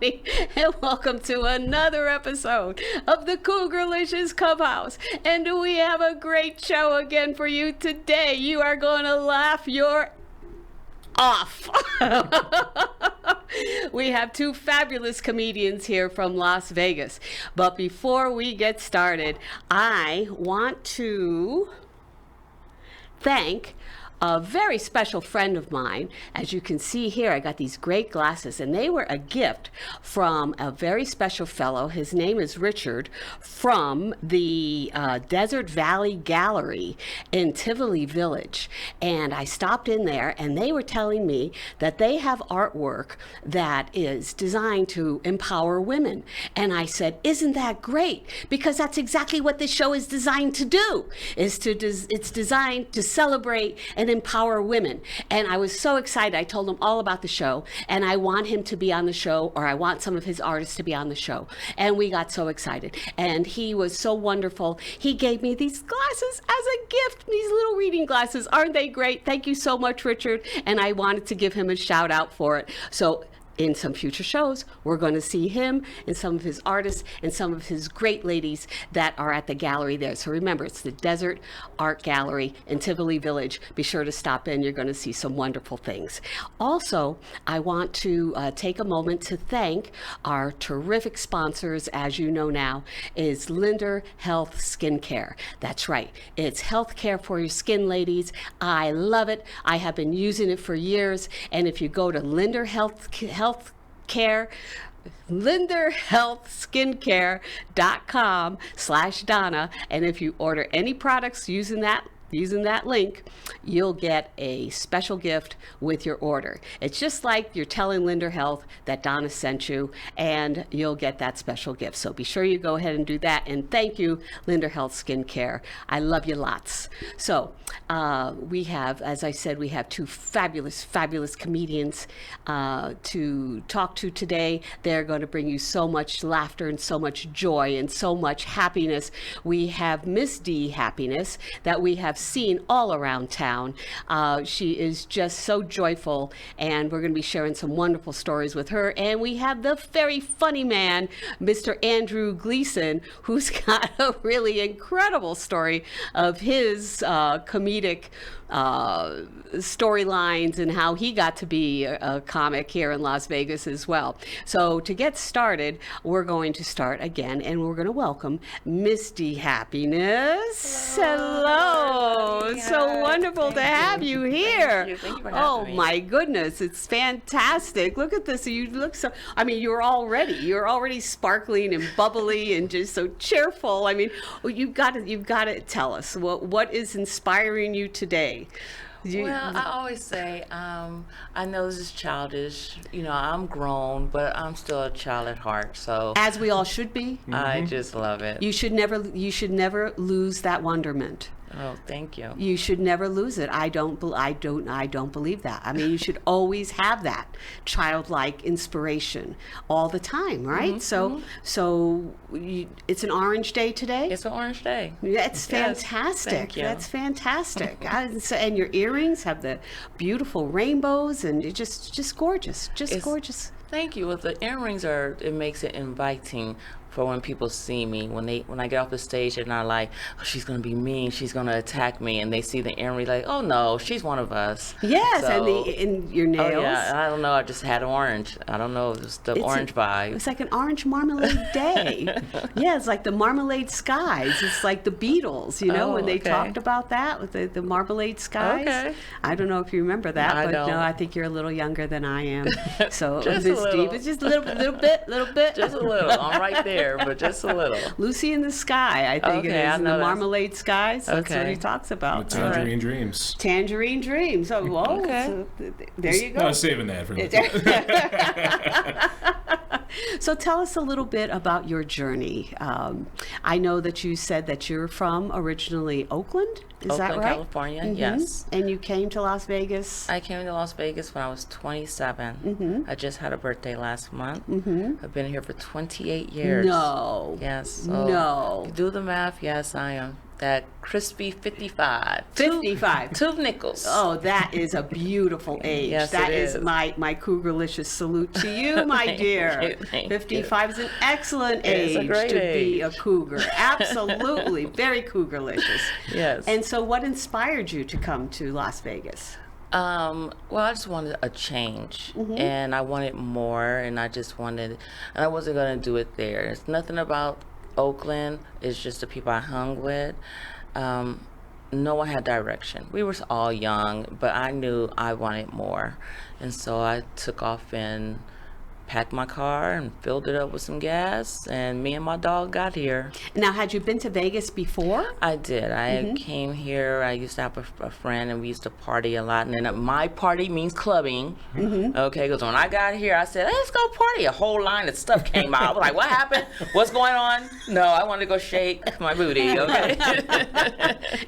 Howdy, and welcome to another episode of the Cougarlicious Clubhouse. And we have a great show again for you today. You are going to laugh your off. We have two fabulous comedians here from Las Vegas. But before we get started, I want to thank a very special friend of mine. As you can see here, I got these great glasses, and they were a gift from a very special fellow. His name is Richard, from the Desert Valley Gallery in Tivoli Village. And I stopped in there, and they were telling me that they have artwork that is designed to empower women. And I said, isn't that great? Because that's exactly what this show is designed to do. It's designed to celebrate and empower women. And I was so excited. I told him all about the show, and I want him to be on the show, or I want some of his artists to be on the show. And we got so excited. And he was so wonderful. He gave me these glasses as a gift, these little reading glasses. Aren't they great? Thank you so much, Richard. And I wanted to give him a shout out for it. So in some future shows, we're going to see him and some of his artists and some of his great ladies that are at the gallery there. So remember, it's the Desert Art Gallery in Tivoli Village. Be sure to stop in. You're going to see some wonderful things. Also, I want to take a moment to thank our terrific sponsors. As you know now, is Linder Health Skincare. That's right. It's health care for your skin, ladies. I love it. I have been using it for years. And if you go to linderhealthskincare.com/Donna, and if you order any products using that link, you'll get a special gift with your order. It's just like you're telling Linder Health that Donna sent you, and you'll get that special gift. So be sure you go ahead and do that. And thank you, Linder Health Skincare. I love you lots. So we have, as I said, we have two fabulous comedians to talk to today. They're going to bring you so much laughter and so much joy and so much happiness. We have Miss Dee Happiness, that we have seen all around town. She is just so joyful, and we're going to be sharing some wonderful stories with her. And we have the very funny man, Mr. Andrew Gleason, who's got a really incredible story of his comedic storylines and how he got to be a comic here in Las Vegas as well. So to get started, we're going to start again, and we're going to welcome Miss Dee Happiness. Hello. So wonderful to have you here. Thank you for having me. Oh my goodness, it's fantastic. Look at this. You look so, I mean, you're already sparkling and bubbly and just so cheerful. I mean, you've got to tell us what is inspiring you today. Well, I always say, I know this is childish. You know, I'm grown, but I'm still a child at heart. So as we all should be. I just love it. You should never lose that wonderment. Oh, thank you. You should never lose it. I don't believe that. I mean, you should always have that childlike inspiration all the time, right? Mm-hmm. So it's an orange day today? It's an orange day. That's fantastic. Thank you. That's fantastic. And your earrings have the beautiful rainbows, and it's just gorgeous. It's gorgeous. Thank you. Well, the earrings it makes it inviting for when people see me. When I get off the stage, they're not like, oh, she's gonna be mean, she's gonna attack me, and they see the earring like, oh no, she's one of us. Yes, so, and your nails. Oh yeah, I don't know, I just had orange. I don't know, it's the orange vibe. It's like an orange marmalade day. Yeah, it's like the marmalade skies. It's like the Beatles, when they talked about that with the marmalade skies. Okay. I don't know if you remember that, I but don't. no, I think you're a little younger than I am. So just Miss a little. Dee, just a little bit. Just a little. I'm right there, but just a little. Lucy in the Sky, I think it is. The marmalade skies. That's what he talks about. The Tangerine Dreams. Tangerine Dreams. Oh, whoa. Okay. So, there you go. I was saving that for So tell us a little bit about your journey. I know that you said that you're from originally Oakland. Is that Oakland, right? California, Mhm. yes. And you came to Las Vegas? I came to Las Vegas when I was 27. I just had a birthday last month. I've been here for 28 years. No. Yes. So No. do the math. Yes, I am. That crispy 55. 55. Two nickels. Oh, that is a beautiful age. Yes, That it is is. my Cougarlicious salute to you, my Thank dear. you, thank 55 is an excellent It's a age great to be a age. cougar. Absolutely. Very Cougarlicious. Yes. And so what inspired you to come to Las Vegas? Well, I just wanted a change, and I wanted more, and I wasn't going to do it there. It's nothing about Oakland. It's just the people I hung with. No one had direction. We were all young, but I knew I wanted more, and so I took off and packed my car and filled it up with some gas, and me and my dog got here. Now, had you been to Vegas before? I did. I came here. I used to have a friend, and we used to party a lot. And then my party means clubbing. Okay, because when I got here, I said, let's go party. A whole line of stuff came out. I was like, what happened? What's going on? No, I wanted to go shake my booty. Okay.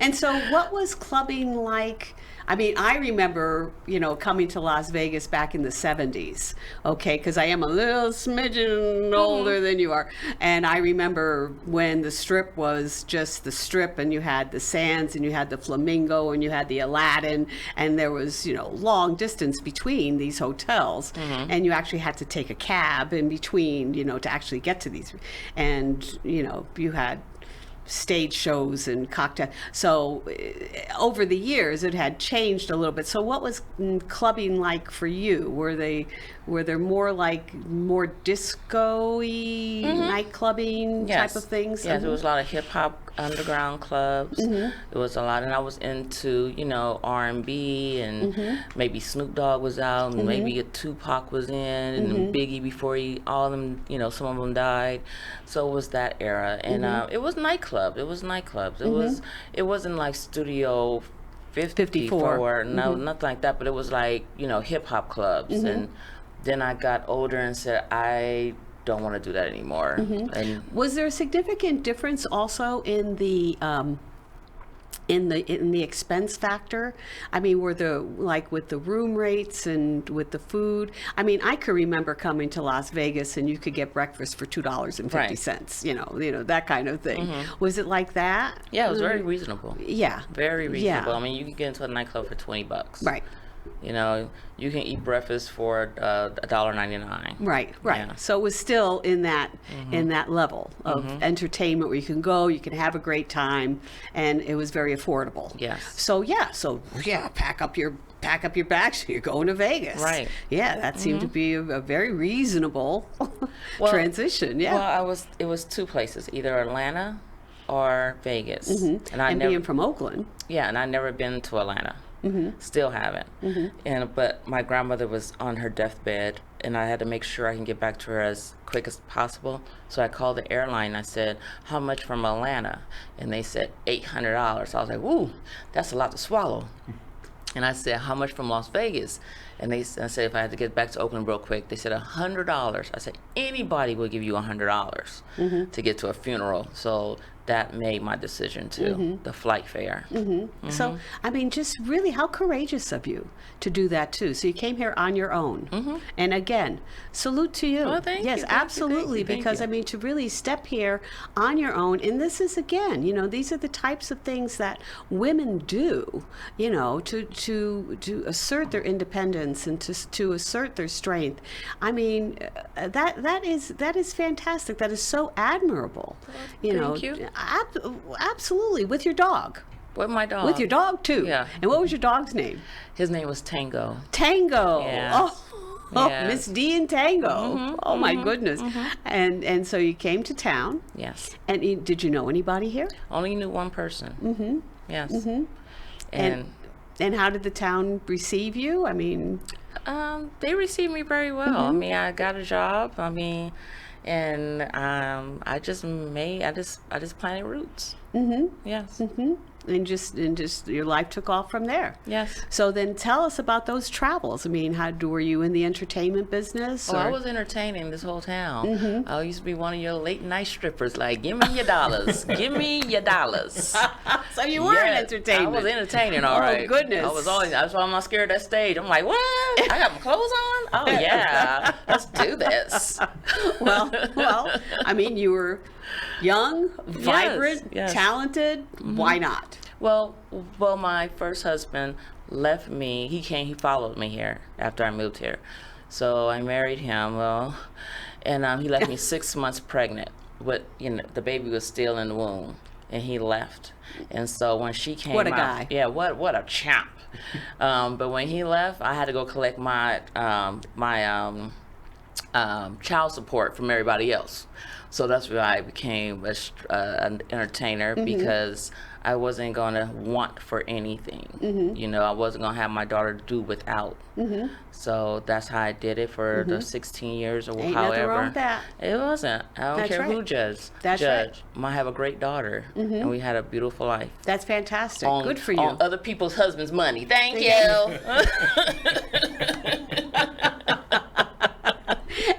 And so what was clubbing like? I mean, I remember, coming to Las Vegas back in the 70s, okay, because I am a little smidgen older than you are. And I remember when the Strip was just the Strip, and you had the Sands, and you had the Flamingo, and you had the Aladdin, and there was, long distance between these hotels. And you actually had to take a cab in between, to actually get to these. And, you had stage shows and cocktail. So over the years it had changed a little bit. So what was clubbing like for you? Were there more disco-y night clubbing type of things? Yes, there was a lot of hip hop underground clubs. It was a lot, and I was into R&B, and maybe Snoop Dogg was out, and maybe a Tupac was in, and Biggie before all of them, some of them died. So it was that era, and it was nightclubs. It wasn't like Studio 54. No, nothing like that. But it was like hip hop clubs, and then I got older and said I don't want to do that anymore. And was there a significant difference also in the expense factor? I mean, were with the room rates and with the food? I mean, I could remember coming to Las Vegas and you could get breakfast for $2.50, that kind of thing. Was it like that? yeah, it was very reasonable. Yeah. Very reasonable. Yeah. I mean, you can get into a nightclub for $20. Right. You can eat breakfast for $1.99. Right. Yeah. So it was still in that level of entertainment where you can go, you can have a great time, and it was very affordable. Yes. So pack up your bags. You're going to Vegas. Right. Yeah, that seemed to be a very reasonable transition. Yeah. Well, it was two places, either Atlanta or Vegas. And being from Oakland. Yeah, and I'd never been to Atlanta. Still haven't. But my grandmother was on her deathbed, and I had to make sure I can get back to her as quick as possible. So I called the airline. I said, "How much from Atlanta?" And they said $800. I was like, "Woo, that's a lot to swallow." And I said, "How much from Las Vegas?" And I said, if I had to get back to Oakland real quick, they said $100. I said, anybody will give you $100 to get to a funeral. So that made my decision too, the flight fare. So, I mean, just really how courageous of you to do that too. So you came here on your own. And again, salute to you. Well, thank you, yes, thank you, absolutely. thank you. Because I mean, to really step here on your own, and this is again, these are the types of things that women do, to assert their independence and to assert their strength. I mean, that is fantastic. That is so admirable. Thank you. Absolutely, with your dog. With my dog. With your dog too. Yeah. And what was your dog's name? His name was Tango. Tango. Yes. Oh, Yes. Miss D and Tango. Oh my goodness. And so you came to town. Yes. And did you know anybody here? Only knew one person. Yes. And how did the town receive you? I mean, they received me very well. I mean, I got a job. I mean, and I just planted roots. Yes. And just your life took off from there. Yes. So then tell us about those travels. I mean, were you in the entertainment business? Oh, I or- was entertaining this whole town. I used to be one of your late night strippers. Like, give me your dollars. Give me your dollars. So you were in entertainment. I was entertaining, all right. Oh, goodness. I was always. That's why I'm not scared of that stage. I'm like, what? I got my clothes on? Oh yeah, let's do this. well, I mean, you were young, vibrant, yes. talented. Why not? Well, my first husband left me. He followed me here after I moved here. So I married him. And he left me 6 months pregnant. But the baby was still in the womb, and he left. And so when she came What a out, guy. yeah, what a champ. But when he left, I had to go collect my child support from everybody else. So that's why I became an entertainer, because I wasn't going to want for anything. I wasn't going to have my daughter do without. So that's how I did it for the 16 years or Ain't however. nothing wrong with that. It wasn't. I don't That's care who right. judges. That's right. I have a great daughter, and we had a beautiful life. That's fantastic. On, Good for you. On other people's husbands' money. Thank you.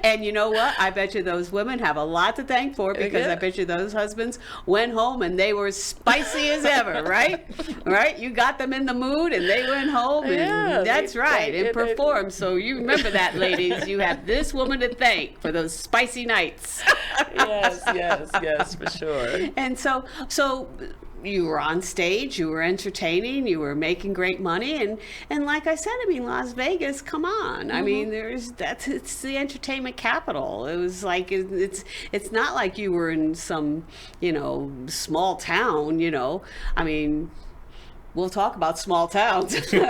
And you know what? I bet you those women have a lot to thank for, because I Yeah. bet you those husbands went home and they were spicy as ever, right? Right? You got them in the mood and they went home, and Yeah, that's right, and they- performed. So you remember that, ladies. You have this woman to thank for those spicy nights. yes, for sure. And so you were on stage, you were entertaining, you were making great money, and like I said, I mean, Las Vegas, come on. I mean, it's the entertainment capital. It was like it's not like you were in some, small town, I mean, we'll talk about small towns in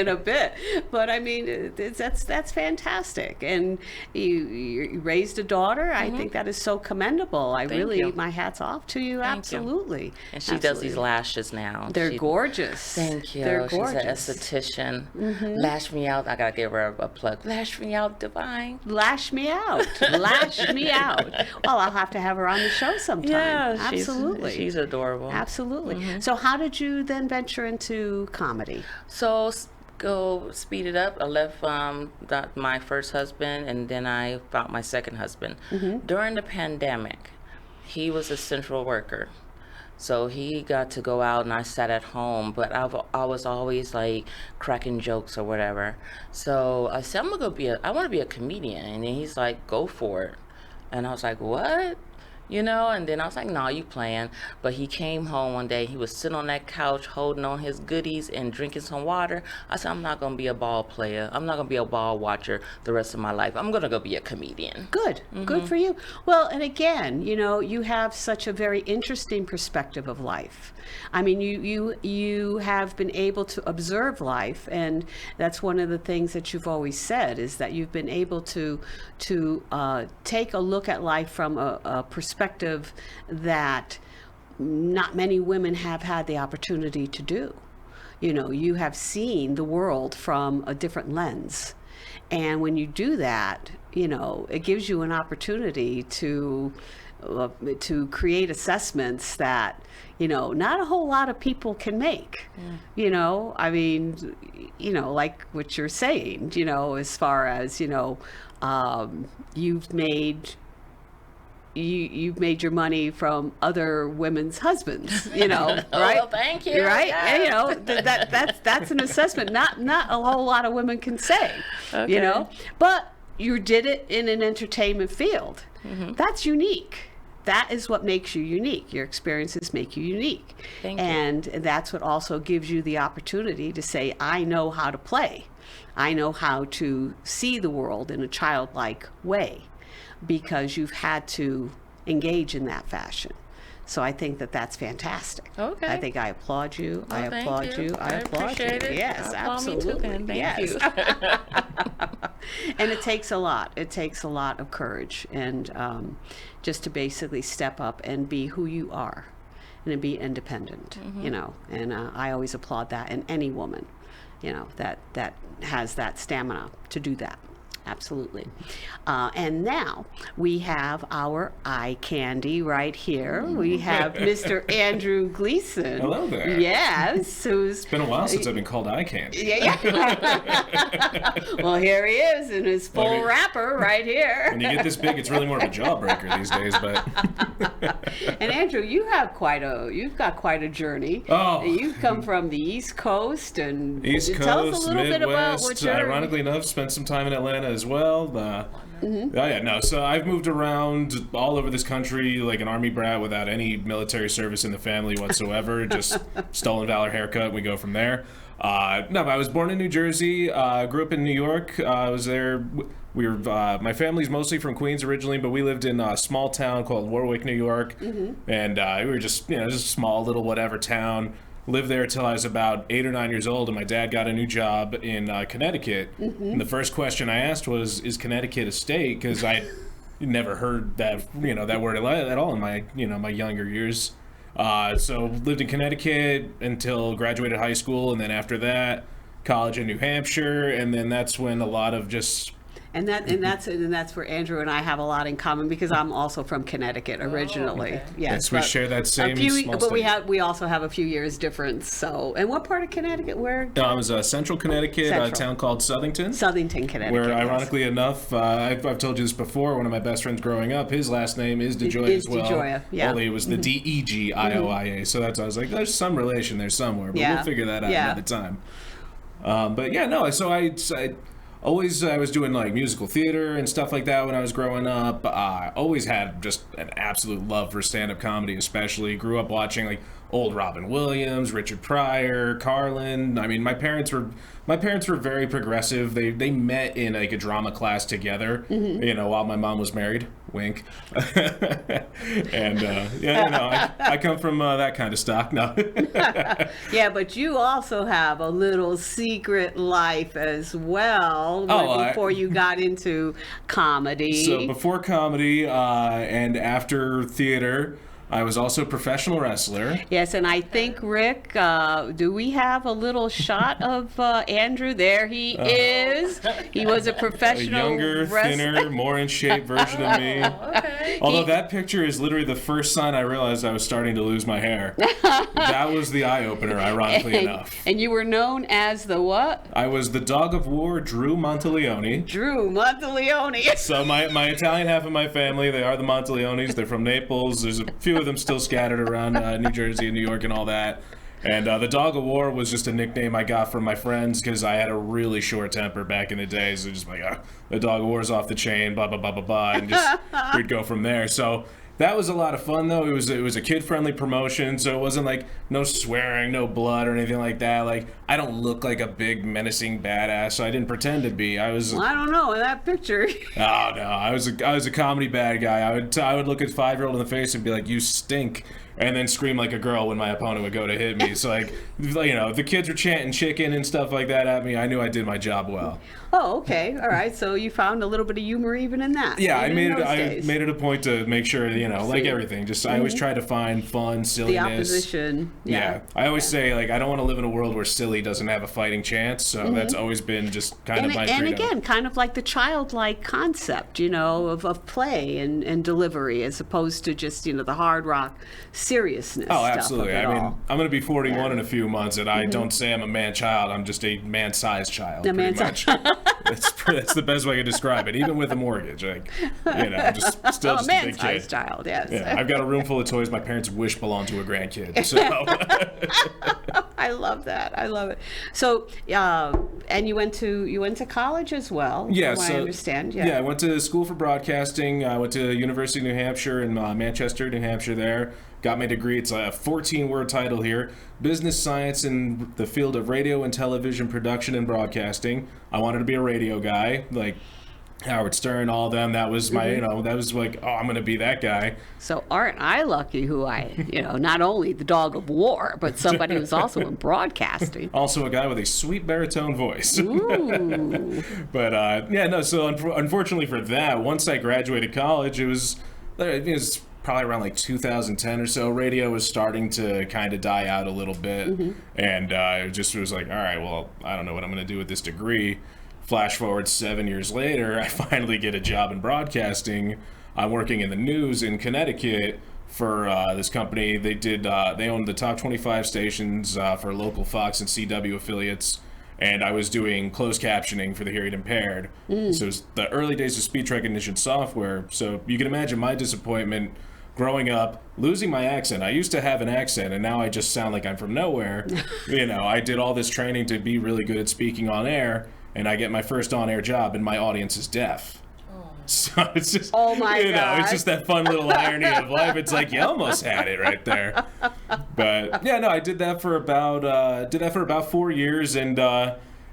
a bit, but I mean, that's fantastic. And you raised a daughter. I think that is so commendable. Thank you. My hat's off to you. Thank you. Absolutely. And she does these lashes now. They're gorgeous. Thank you. They're She's gorgeous. an esthetician. Lash me out. I gotta give her a plug. Lash me out, Divine. Lash me out. Lash me out. Well, I'll have to have her on the show sometime. Yeah, Absolutely. She's adorable. Absolutely. So how did you then venture into comedy? So go speed it up. I left my first husband, and then I found my second husband. During the pandemic, he was a central worker. So he got to go out, and I sat at home, but I was always like cracking jokes or whatever. So I said, I want to be a comedian. And then he's like, go for it. And I was like, what? And then I was like, no, you playing. But he came home one day, he was sitting on that couch holding on his goodies and drinking some water. I said, I'm not going to be a ball player. I'm not going to be a ball watcher the rest of my life. I'm going to go be a comedian. Good. Good for you. Well, and again, you have such a very interesting perspective of life. I mean, you have been able to observe life, and that's one of the things that you've always said, is that you've been able to take a look at life from a perspective that not many women have had the opportunity to do. You have seen the world from a different lens. And when you do that, it gives you an opportunity to create assessments that, not a whole lot of people can make. I mean, like what you're saying, as far as, you've made your money from other women's husbands, right? Well, thank you. Right? Yes. And, that's an assessment not a whole lot of women can say, but you did it in an entertainment field. That's unique. That is what makes you unique. Your experiences make you unique. Thank you. And that's what also gives you the opportunity to say, I know how to play. I know how to see the world in a childlike way, because you've had to engage in that fashion. So I think that's fantastic. Okay. I think I applaud you. I Thank applaud you. I applaud you. appreciate it. Yes, Applaud me too, absolutely. then. Thank Yes. you. And it takes a lot. It takes a lot of courage, and just to basically step up and be who you are, and to be independent. And I always applaud that in any woman, that has that stamina to do that. Absolutely. And now we have our eye candy right here. We have Mr. Andrew Gleason. Hello there. Yes. It's been a while since I've been called eye candy. Yeah. Well, here he is in his full wrapper right here. When you get this big, it's really more of a jawbreaker these days. But And Andrew, you've got quite a journey. Oh. You've come from the East Coast and East tell us a Coast, little bit about what Midwest. you're. Ironically enough, spent some time in Atlanta as well. Oh yeah, no. So I've moved around all over this country like an army brat without any military service in the family whatsoever. Just stolen valor haircut. We go from there. No, I was born in New Jersey. Grew up in New York. I was there. We were. My family's mostly from Queens originally, but we lived in a small town called Warwick, New York, and we were just just a small little whatever town. Lived there till I was about 8 or 9 years old, and my dad got a new job in Connecticut. And the first question I asked was, "Is Connecticut a state?" Because I never heard that that word at all in my my younger years. So lived in Connecticut until graduated high school, and then after that, college in New Hampshire, and then that's when a lot of just. And that's where Andrew and I have a lot in common because I'm also from Connecticut originally. Okay. Yes, we share that same small but state. we also have a few years difference. So, and what part of Connecticut? Where? I was Central Connecticut, a Central. town called Southington. Southington, Connecticut. Where, yes. ironically enough, I've told you this before, one of my best friends growing up, his last name is DeJoy Is as well. DeJoy, yeah. Only it was the DEGIOIA. So that's, I was like, there's some relation there somewhere, but we'll figure that out another time. But yeah, no, so I was doing like musical theater and stuff like that when I was growing up. I always had just an absolute love for stand-up comedy, especially. Grew up watching like old Robin Williams, Richard Pryor, Carlin. I mean, my parents were very progressive. They met in like a drama class together, while my mom was married. Wink. And I come from that kind of stock. No. Yeah, but you also have a little secret life as well before you got into comedy. So before comedy and after theater, I was also a professional wrestler. Yes, and I think, Rick, do we have a little shot of Andrew? There he is. He was a professional A younger, wrestler. thinner, more in shape version of me. Okay. Although that picture is literally the first sign I realized I was starting to lose my hair. That was the eye-opener, ironically enough. And you were known as the what? I was the dog of war, Drew Monteleone. Drew Monteleone. So my Italian half of my family, they are the Monteleones. They're from Naples. There's a few of them still scattered around New Jersey and New York and all that. And the Dog of War was just a nickname I got from my friends because I had a really short temper back in the day. So just like, the Dog of War's off the chain, blah, blah, blah, blah, blah. And just we'd go from there. So that was a lot of fun, though. It was a kid-friendly promotion, so it wasn't like no swearing, no blood or anything like that. Like, I don't look like a big menacing badass, so I didn't pretend to be. I was. Well, I don't know in that picture. Oh no, I was a comedy bad guy. I would look at 5-year-old in the face and be like, "You stink," and then scream like a girl when my opponent would go to hit me. So like, if the kids were chanting chicken and stuff like that at me, I knew I did my job well. Oh, okay, all right. So you found a little bit of humor even in that. Yeah, even I made it a point to make sure, like everything. Just I always try to find fun, silliness. The opposition. Yeah. I always say like I don't want to live in a world where silly doesn't have a fighting chance. So that's always been just kind of my credo. And again, kind of like the childlike concept, of play and delivery, as opposed to just the hard rock seriousness. Oh, stuff absolutely. Of it I mean, all. I'm going to be 41 in a few months, and I don't say I'm a man-child. I'm just a man-sized child, A pretty man-sized much. That's the best way I can describe it. Even with a mortgage, just still just a big man-sized kid. child, yes. Yeah, I've got a room full of toys my parents wish belonged to a grandkid. So I love that. I love it. So, and you went to college as well. yeah, from what so I understand. I went to school for broadcasting. I went to University of New Hampshire in Manchester, New Hampshire. There, got my degree. It's a 14-word title here: business science in the field of radio and television production and broadcasting. I wanted to be a radio guy, like Howard Stern, all of them. That was my, that was like, I'm going to be that guy. So aren't I lucky who not only the dog of war, but somebody who's also in broadcasting. Also a guy with a sweet baritone voice. Ooh. But, so unfortunately for that, once I graduated college, it was probably around like 2010 or so. Radio was starting to kind of die out a little bit. And it just was like, all right, well, I don't know what I'm going to do with this degree. flash forward 7 years later, I finally get a job in broadcasting. I'm working in the news in Connecticut for this company. They owned the top 25 stations for local Fox and CW affiliates, and I was doing closed captioning for the hearing impaired. So it was the early days of speech recognition software. So you can imagine my disappointment growing up, losing my accent. I used to have an accent, and now I just sound like I'm from nowhere. I did all this training to be really good at speaking on air, and I get my first on-air job, and my audience is deaf. So it's just, oh my God. It's just that fun little irony of life. It's like you almost had it right there. But yeah, no, I did that for about 4 years, and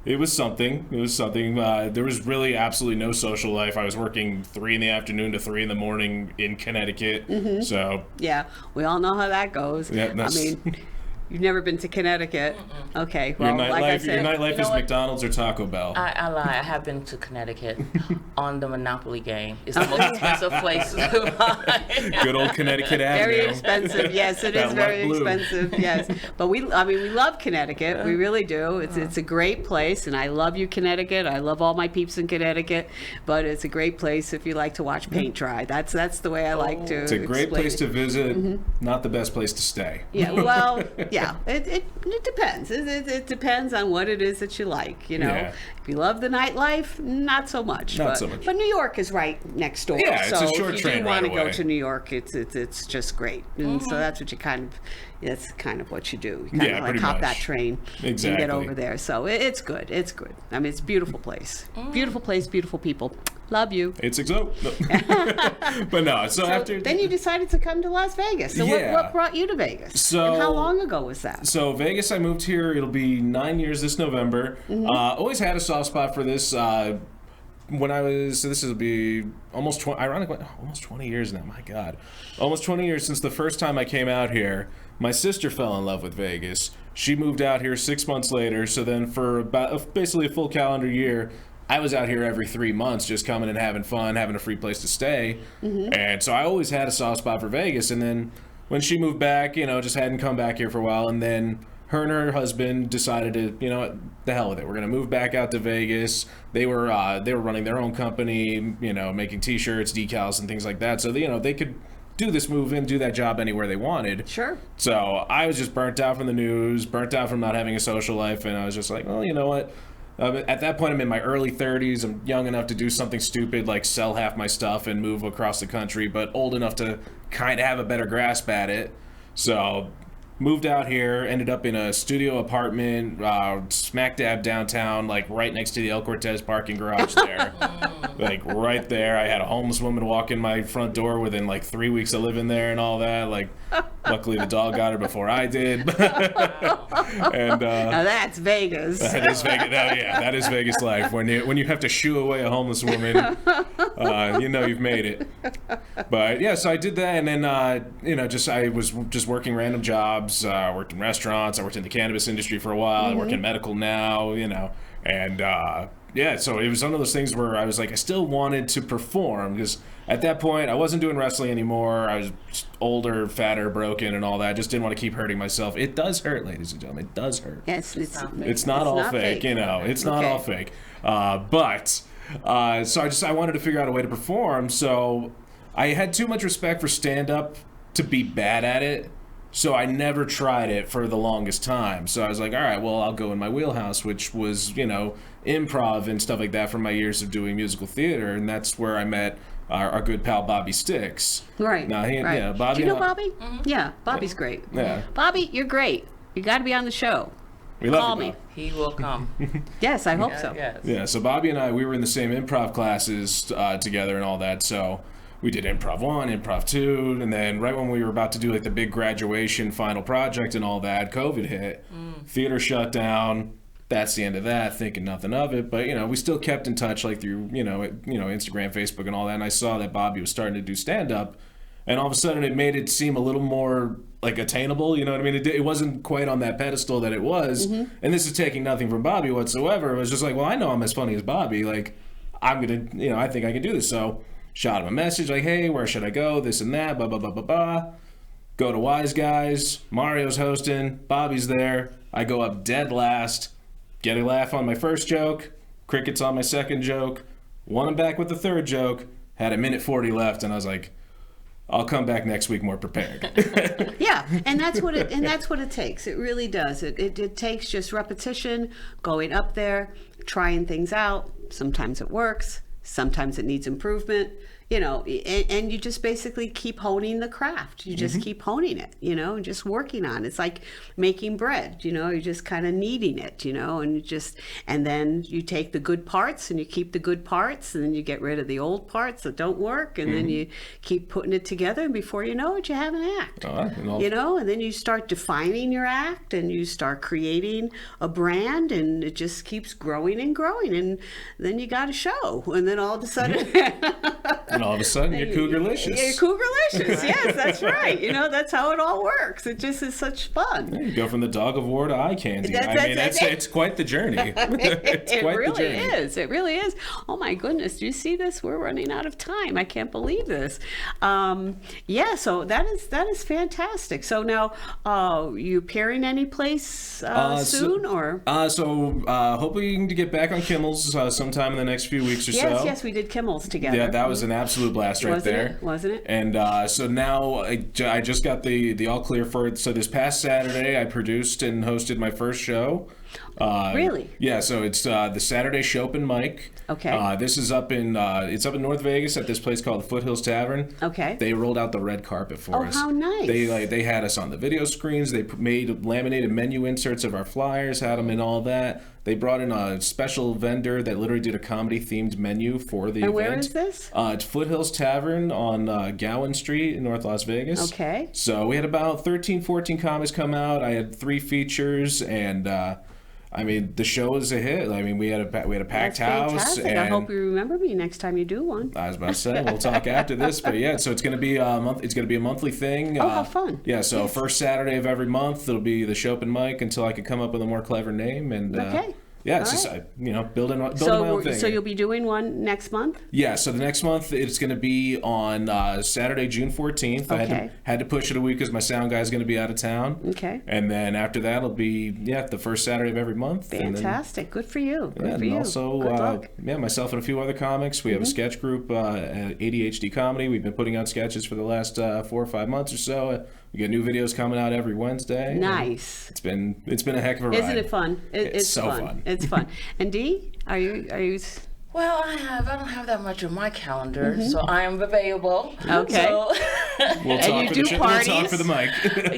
it was something. There was really absolutely no social life. I was working 3 in the afternoon to 3 in the morning in Connecticut. So yeah, we all know how that goes. Yeah, I mean, you've never been to Connecticut. Okay, well, like I said, your nightlife is McDonald's or Taco Bell. I lie. I have been to Connecticut on the Monopoly game. It's the most expensive place to buy. Good old Connecticut Avenue. Very expensive. Yes, it is very expensive. Yes, but we love Connecticut. We really do. It's a great place, and I love you, Connecticut. I love all my peeps in Connecticut. But it's a great place if you like to watch paint dry. That's the way I like to. It's a great place to visit. Not the best place to stay. Yeah. Well. Yeah. It depends. It depends on what it is that you like. Yeah. If you love the nightlife, not so much. But New York is right next door. Yeah, it's so a short if you train do want to right away. go to New York, it's just great. And so that's what you that's kind of what you do. You kind of like hop that train and get over there. So it's good. It's good. I mean, it's a beautiful place. Beautiful place, beautiful people. Love you. It's exo. But no, so after... Then you decided to come to Las Vegas. So what brought you to Vegas? And how long ago was that? So Vegas, I moved here. It'll be 9 years this November. Always had a soft spot for this. When I was... So this will be almost 20... Ironically, almost 20 years now. My God. Almost 20 years since the first time I came out here. My sister fell in love with Vegas. She moved out here 6 months later. So then for about basically a full calendar year... I was out here every 3 months just coming and having fun, having a free place to stay. And so I always had a soft spot for Vegas. And then when she moved back, just hadn't come back here for a while. And then her and her husband decided to, what, the hell with it. We're going to move back out to Vegas. They were running their own company, making T-shirts, decals, and things like that. So, they could do this move and do that job anywhere they wanted. Sure. So I was just burnt out from the news, burnt out from not having a social life. And I was just like, well, you know what? At that point, I'm in my early 30s. I'm young enough to do something stupid like sell half my stuff and move across the country, but old enough to kind of have a better grasp at it. So moved out here, ended up in a studio apartment, smack dab downtown, like right next to the El Cortez parking garage there. Like right there. I had a homeless woman walk in my front door within like 3 weeks of living there and all that. Like, luckily the dog got her before I did. And now that's Vegas. That is Vegas. That is Vegas life. When you have to shoo away a homeless woman, you've made it. But yeah, so I did that, and then I was just working random jobs. Worked in restaurants. I worked in the cannabis industry for a while. I work in medical now. And so it was one of those things where I was like, I still wanted to perform because at that point I wasn't doing wrestling anymore. I was just older, fatter, broken, and all that. I just didn't want to keep hurting myself. It does hurt, ladies and gentlemen. It does hurt. Yes, it's not all fake. It's not all fake. So I wanted to figure out a way to perform. So I had too much respect for stand-up to be bad at it. So I never tried it for the longest time. So I was like, all right, well, I'll go in my wheelhouse, which was, improv and stuff like that from my years of doing musical theater. And that's where I met our good pal, Bobby Sticks. Right. Now, right. Yeah, Bobby. Do you know Bobby? Yeah, Bobby's great. Yeah. Bobby, you're great. You got to be on the show. We love Call you, me. Bob. He will come. Yes, I hope so. Yes. Yeah, so Bobby and I, we were in the same improv classes together and all that. So we did improv 1, improv 2, and then right when we were about to do like the big graduation final project and all that, COVID hit. Theater shut down. That's the end of that, thinking nothing of it. But, we still kept in touch like through, Instagram, Facebook and all that. And I saw that Bobby was starting to do stand-up. And all of a sudden it made it seem a little more like attainable, you know what I mean? It wasn't quite on that pedestal that it was. And this is taking nothing from Bobby whatsoever. It was just like, well, I know I'm as funny as Bobby. Like, I'm going to, I think I can do this. So shot him a message like, hey, where should I go? This and that, blah, blah, blah, blah, blah. Go to Wise Guys. Mario's hosting. Bobby's there. I go up dead last. Get a laugh on my first joke. crickets on my second joke. Won him back with the third joke. Had a minute 40 left, and I was like, I'll come back next week more prepared. Yeah, and that's what it takes. It really does. It takes just repetition, going up there, trying things out. Sometimes it works. Sometimes it needs improvement. You know, and you just basically keep honing the craft. You just keep honing it, you know, and just working on it. It's like making bread, you know, you're just kind of kneading it, you know, and then you take the good parts and you keep the good parts, and then you get rid of the old parts that don't work, and then you keep putting it together, and before you know it, you have an act, you know, and then you start defining your act, and you start creating a brand, and it just keeps growing and growing, and then you got a show, and then all of a sudden... And all of a sudden, you're Cougarlicious. You're Cougarlicious, yes, that's right. You know, that's how it all works. It just is such fun. Yeah, you go from the dog of war to eye candy. It's quite the journey. It really is. Oh my goodness, do you see this? We're running out of time. I can't believe this. Yeah, so that is fantastic. So now, you appearing any place soon, or? Hoping to get back on Kimmel's sometime in the next few weeks or so. Yes, we did Kimmel's together. Yeah, that was an absolute blast right there. Wasn't it? And so now I just got the all clear for it. So this past Saturday, I produced and hosted my first show. Really? Yeah, so it's the Saturday Chopin Mic. Okay. This is up in North Vegas at this place called the Foothills Tavern. Okay. They rolled out the red carpet for us. Oh, how nice. They had us on the video screens. They made laminated menu inserts of our flyers, had them in all that. They brought in a special vendor that literally did a comedy-themed menu for the event. And where is this? It's Foothills Tavern on Gowan Street in North Las Vegas. Okay. So we had about 13, 14 comics come out. I had 3 features, and I mean, the show is a hit. I mean, we had a packed house. Fantastic. And I hope you remember me next time you do one. I was about to say, we'll talk after this, but yeah, so it's going to be a month. It's going to be a monthly thing. Oh, how fun! Yeah, so first Saturday of every month, it'll be the Chopin Mic until I can come up with a more clever name. And okay. Yeah, it's just building my own thing. So you'll be doing one next month? Yeah, so the next month it's going to be on Saturday, June 14th. Okay. I had to push it a week because my sound guy's going to be out of town. Okay. And then after that, it'll be the first Saturday of every month. Fantastic. Good for you. Good for you. Also, Good luck. myself and a few other comics. We have a sketch group, ADHD Comedy. We've been putting out sketches for the last 4 or 5 months or so. We get new videos coming out every Wednesday. Nice. It's been a heck of a ride. Isn't it fun? It's so fun. It's fun. And Dee, are you? Well, I don't have that much on my calendar, so I am available. Okay. So, We'll talk for the mic.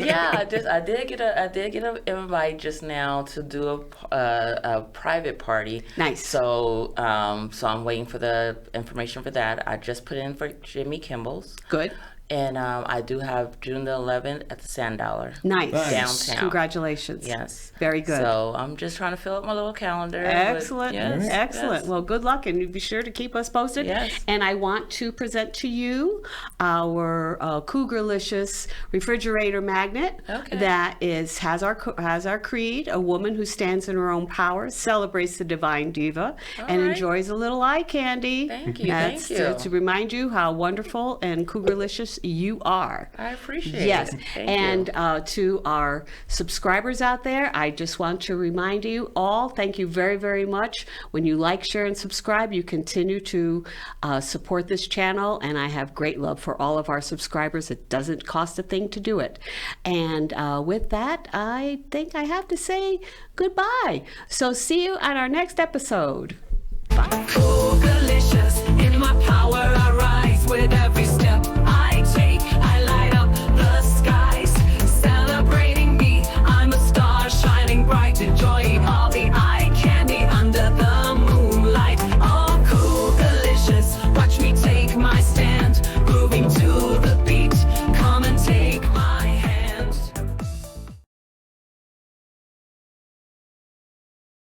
Yeah, I did get an invite just now to do a private party. Nice. So I'm waiting for the information for that. I just put in for Jimmy Kimball's. Good. And I do have June the 11th at the Sand Dollar. Nice. Downtown. Congratulations. Yes. Very good. So I'm just trying to fill up my little calendar. Excellent. Yes, Excellent. yes. Well, good luck, and you be sure to keep us posted. Yes. And I want to present to you our Cougarlicious refrigerator magnet that has our creed: a woman who stands in her own power, celebrates the divine diva, and enjoys a little eye candy. Thank you. That's Thank you. to remind you how wonderful and Cougarlicious you are. I appreciate Yes. it. Thank And you. To our subscribers out there, I just want to remind you all, thank you very, very much. When you like, share, and subscribe, you continue to support this channel, and I have great love for all of our subscribers. It doesn't cost a thing to do it. And with that, I think I have to say goodbye. So see you at our next episode. Bye. Cougarlicious.